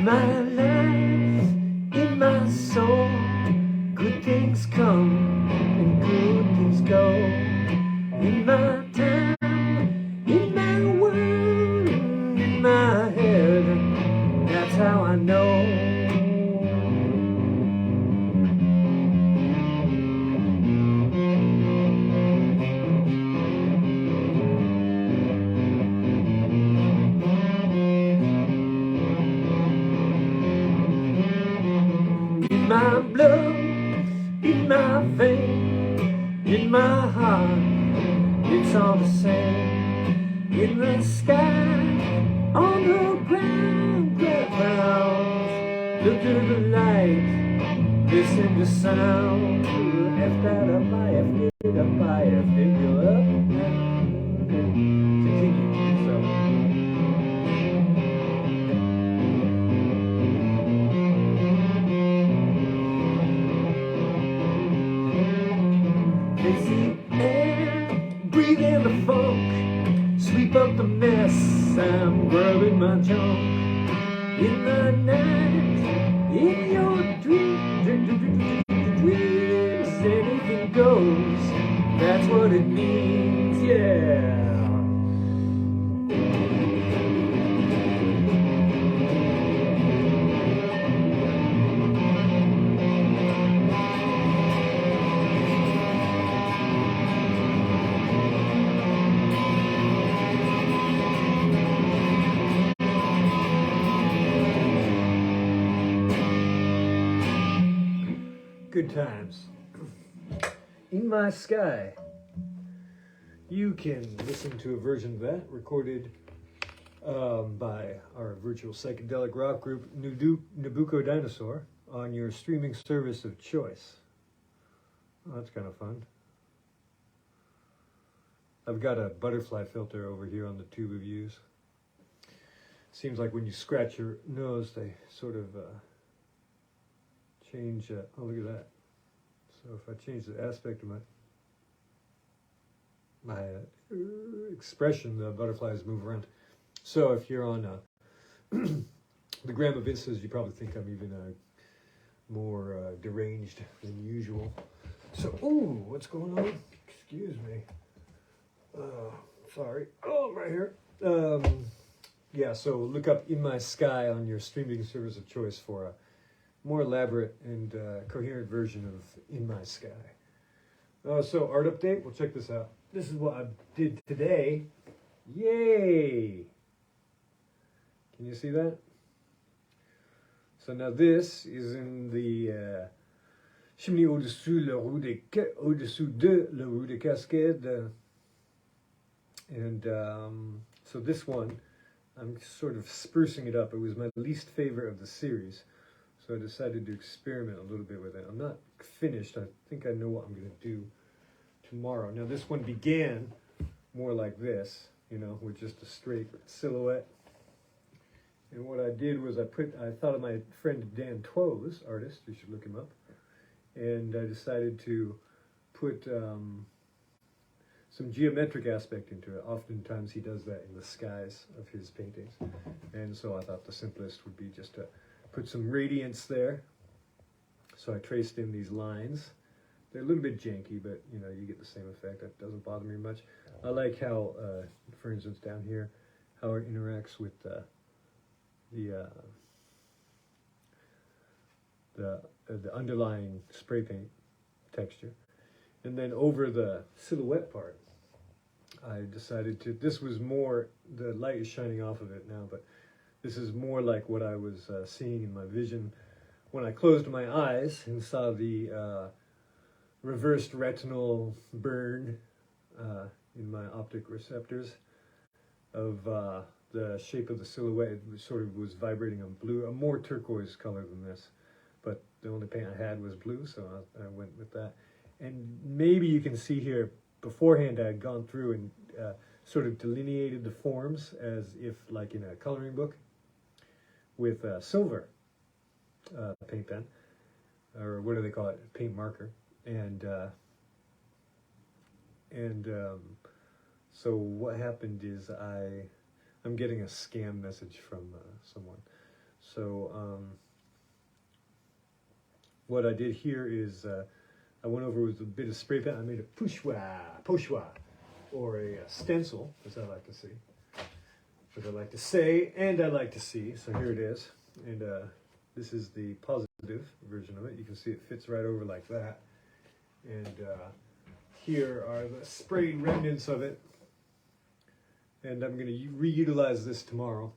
my life, in my soul, good things come and good things go. In my time, in my world, in my head, that's how I know. In my blood, in my vein, in my heart, it's all the same. In the sky, on the ground, grab clouds, look to the light, listen to sound. F that up, I F it up, I F it go up. Continue, so. It's the air, breathe in the funk, sweep up the mess, I'm whirling my junk. In the night, in your dreams, anything goes, that's what it means, yeah. Good times. In My Sky. You can listen to a version of that recorded by our virtual psychedelic rock group Nabucco Dinosaur on your streaming service of choice. Oh, that's kind of fun. I've got a butterfly filter over here on the tube of views. Seems like when you scratch your nose, they sort of change. Oh, look at that. So if I change the aspect of my expression, the butterflies move around. So if you're on the gram of Vistas, you probably think I'm even more deranged than usual. So, oh, what's going on? Excuse me. Sorry. Oh, right here. Yeah, so look up In My Sky on your streaming service of choice for a more elaborate and coherent version of In My Sky. So art update, we'll check this out. This is what I did today. Yay! Can you see that? So now this is in the chimney au-dessus de la rue des Cascades. And so this one, I'm sort of sprucing it up. It was my least favorite of the series. So I decided to experiment a little bit with it. I'm not finished. I think I know what I'm going to do tomorrow. Now this one began more like this, you know, with just a straight silhouette. And what I did was I thought of my friend Dan Two's, artist, you should look him up. And I decided to put some geometric aspect into it. Oftentimes he does that in the skies of his paintings. And so I thought the simplest would be just to put some radiance there. So I traced in these lines. They're a little bit janky, but you know, you get the same effect. That doesn't bother me much. I like how, for instance, down here, how it interacts with the underlying spray paint texture. And then over the silhouette part, I decided to, this was more, the light is shining off of it now, but this is more like what I was seeing in my vision when I closed my eyes and saw the reversed retinal burn in my optic receptors of the shape of the silhouette. It sort of was vibrating on blue, a more turquoise color than this, but the only paint I had was blue, so I went with that. And maybe you can see here, beforehand I had gone through and sort of delineated the forms as if like in a coloring book with a silver paint pen, or what do they call it, paint marker. And so what happened is I'm getting a scam message from someone. So what I did here is I went over with a bit of spray paint. I made a pochoir, or a stencil, as I like to see, as I like to say, and I like to see. So here it is, and this is the positive version of it. You can see it fits right over like that, and here are the sprayed remnants of it, and I'm going to reutilize this tomorrow.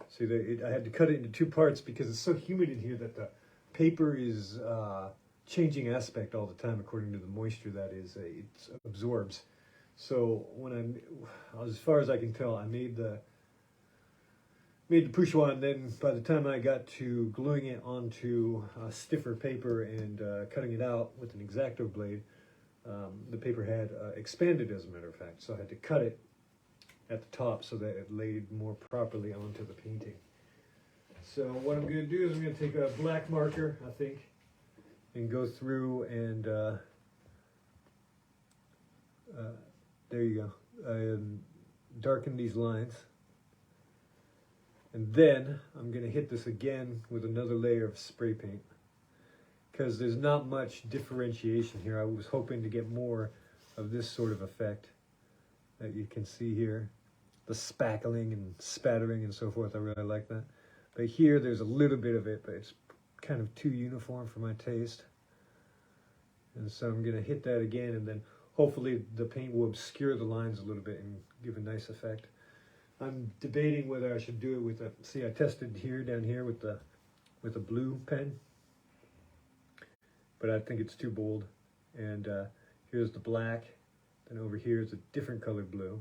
See, I had to cut it into two parts because it's so humid in here that the paper is changing aspect all the time according to the moisture that it absorbs. So when as far as I can tell, I made the pochoir, and then by the time I got to gluing it onto stiffer paper and cutting it out with an X-Acto blade, the paper had expanded, as a matter of fact. So I had to cut it at the top so that it laid more properly onto the painting. So what I'm going to do is I'm going to take a black marker, I think, and go through and there you go, darken these lines. And then I'm going to hit this again with another layer of spray paint, because there's not much differentiation here. I was hoping to get more of this sort of effect that you can see here. The spackling and spattering and so forth, I really like that. But here there's a little bit of it, but it's kind of too uniform for my taste. And so I'm going to hit that again, and then hopefully the paint will obscure the lines a little bit and give a nice effect. I'm debating whether I should do it with I tested down here with a blue pen, but I think it's too bold. And here's the black, then over here is a different colored blue.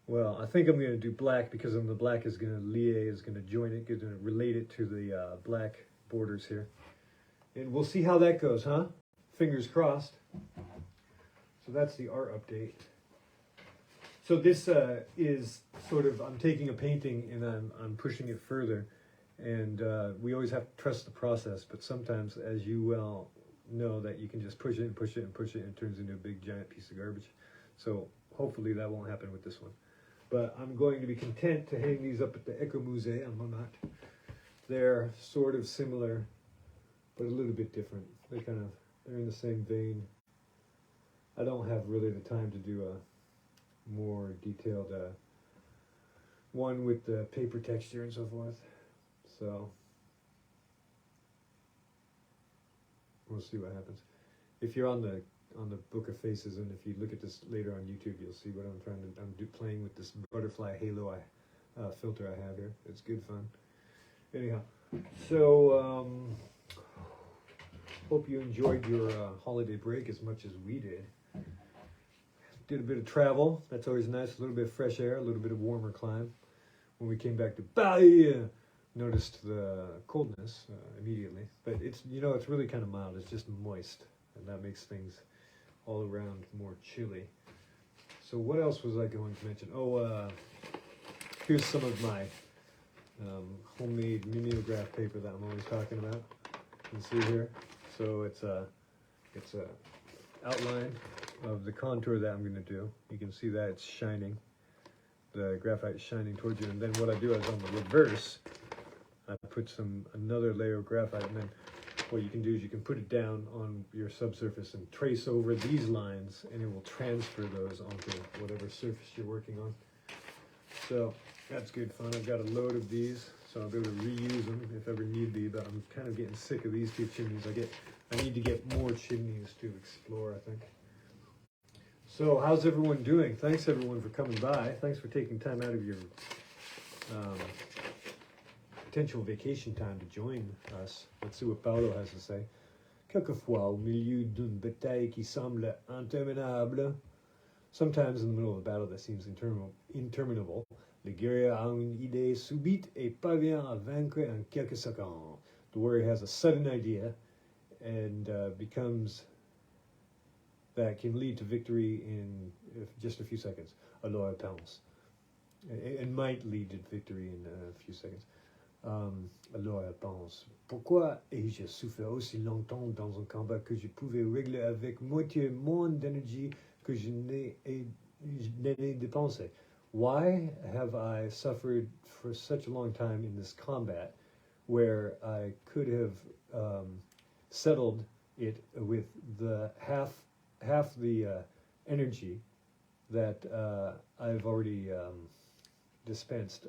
Well, I think I'm going to do black, because then the black is going to join it, going to relate it to the black borders here. And we'll see how that goes, huh? Fingers crossed. So that's the art update. So this is sort of, I'm taking a painting and I'm pushing it further. And we always have to trust the process, but sometimes, as you well know, that you can just push it and push it and push it, and it turns into a big giant piece of garbage. So hopefully that won't happen with this one. But I'm going to be content to hang these up at the Ecomusée à Montmartre. They're sort of similar, but a little bit different. They're in the same vein. I don't have really the time to do a more detailed one with the paper texture and so forth. So we'll see what happens. If you're on the Book of Faces, and if you look at this later on YouTube, you'll see what I'm playing with this butterfly halo filter I have here. It's good fun. Anyhow, so hope you enjoyed your holiday break as much as we did. Did a bit of travel. That's always nice. A little bit of fresh air, a little bit of warmer climb. When we came back to Paris, noticed the coldness immediately. But it's really kind of mild. It's just moist, and that makes things all around more chilly. So what else was I going to mention? Here's some of my homemade mimeograph paper that I'm always talking about. You can see here. So it's a outline of the contour that I'm going to do. You can see that it's shining. The graphite is shining towards you. And then what I do is on the reverse, I put another layer of graphite, and then what you can do is you can put it down on your subsurface and trace over these lines, and it will transfer those onto whatever surface you're working on. So that's good fun. I've got a load of these, so I'll be able to reuse them if ever need be, but I'm kind of getting sick of these two chimneys. I need to get more chimneys to explore, I think. So how's everyone doing? Thanks everyone for coming by. Thanks for taking time out of your potential vacation time to join us. Let's see what Paolo has to say. Quelquefois, au milieu d'une bataille qui semble interminable, sometimes in the middle of a battle that seems interminable, le guerrier a une idée subite et parvient à vaincre en quelques secondes. The warrior has a sudden idea and becomes that can lead to victory in just a few seconds. Alors elle pense. It might lead to victory in a few seconds. Alors elle pense, pourquoi ai-je souffert aussi longtemps dans un combat que je pouvais régler avec moitié moins d'énergie que je n'ai dépensé? Why have I suffered for such a long time in this combat where I could have settled it with the half the energy that I've already spent.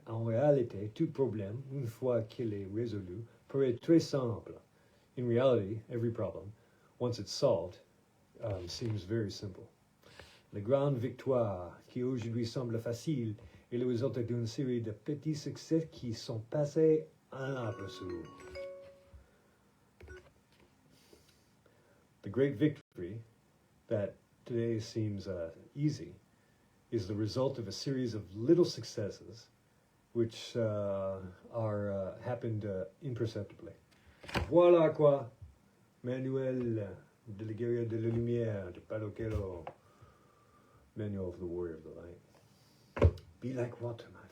En réalité, tout problème, une fois qu'il est résolu, peut être très simple. In reality, every problem, once it's solved, seems very simple. La grande victoire, qui aujourd'hui semble facile, est le résultat d'une série de petits succès qui sont passés inaperçus. The great victory that today seems easy is the result of a series of little successes which happened imperceptibly. Voilà quoi, Manuel de la guerrière de la lumière, de Paloquero, Manual of the Warrior of the Light. Be like water, man.